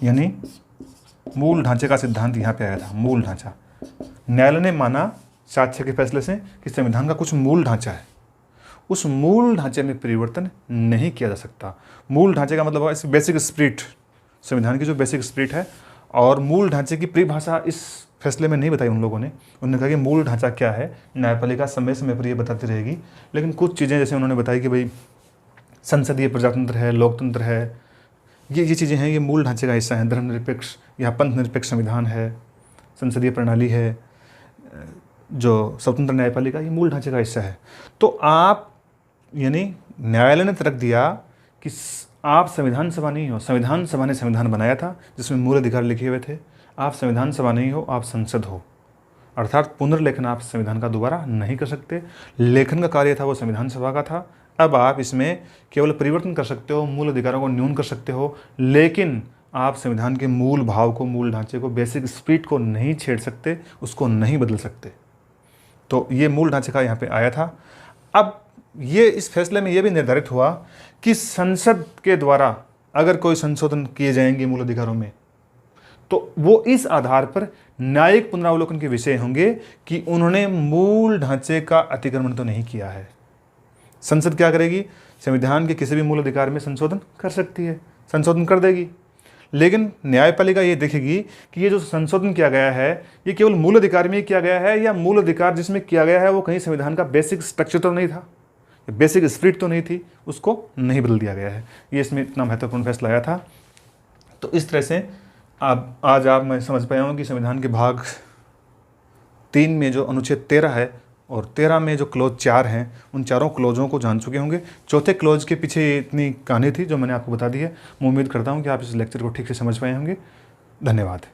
यानी मूल ढांचे का सिद्धांत यहाँ पे आया था। मूल ढांचा न्यायालय ने माना 7-6 के फैसले से कि संविधान का कुछ मूल ढांचा है, उस मूल ढांचे में परिवर्तन नहीं किया जा सकता। मूल ढांचे का मतलब है बेसिक स्पिरिट, संविधान की जो बेसिक स्पिरिट है। और मूल ढांचे की परिभाषा इस फैसले में नहीं बताई उन लोगों ने। उन्होंने कहा कि मूल ढांचा क्या है, न्यायपालिका समय समय पर ये बताती रहेगी। लेकिन कुछ चीज़ें जैसे उन्होंने बताई कि भाई संसदीय प्रजातंत्र है, लोकतंत्र है, ये चीज़ें हैं, ये मूल ढांचे का हिस्सा है। धर्मनिरपेक्ष या पंथ निरपेक्ष संविधान है, संसदीय प्रणाली है, जो स्वतंत्र न्यायपालिका, ये मूल ढांचे का हिस्सा है। तो आप, यानी न्यायालय ने तर्क दिया कि आप संविधान सभा नहीं हो। संविधान सभा ने संविधान बनाया था जिसमें मूल अधिकार लिखे हुए थे। आप संविधान सभा नहीं हो, आप संसद हो। अर्थात पुनर्लेखन आप संविधान का दोबारा नहीं कर सकते। लेखन का कार्य था वो संविधान सभा का था। अब आप इसमें केवल परिवर्तन कर सकते हो, मूल अधिकारों को न्यून कर सकते हो, लेकिन आप संविधान के मूल भाव को, मूल ढांचे को, बेसिक स्पिरिट को नहीं छेड़ सकते, उसको नहीं बदल सकते। तो ये मूल ढांचे का यहाँ पे आया था। अब ये इस फैसले में ये भी निर्धारित हुआ कि संसद के द्वारा अगर कोई संशोधन किए जाएंगे मूल अधिकारों में, तो वो इस आधार पर न्यायिक पुनरावलोकन के विषय होंगे कि उन्होंने मूल ढांचे का अतिक्रमण तो नहीं किया है। संसद क्या करेगी? संविधान के किसी भी मूल अधिकार में संशोधन कर सकती है, संशोधन कर देगी। लेकिन न्यायपालिका ये देखेगी कि ये जो संशोधन किया गया है ये केवल मूल अधिकार में ही किया गया है, या मूल अधिकार जिसमें किया गया है वो कहीं संविधान का बेसिक स्ट्रक्चर तो नहीं था, बेसिक स्पिरिट तो नहीं थी, उसको नहीं बदल दिया गया है। ये इसमें इतना महत्वपूर्ण फैसला आया था। तो इस तरह से आज मैं समझ पाया हूँ कि संविधान के भाग 3 में जो अनुच्छेद 13 है और 13 में जो क्लोज 4 हैं, उन चारों क्लोजों को जान चुके होंगे। चौथे क्लोज के पीछे इतनी कहानी थी जो मैंने आपको बता दी है। मैं उम्मीद करता हूँ कि आप इस लेक्चर को ठीक से समझ पाए होंगे। धन्यवाद।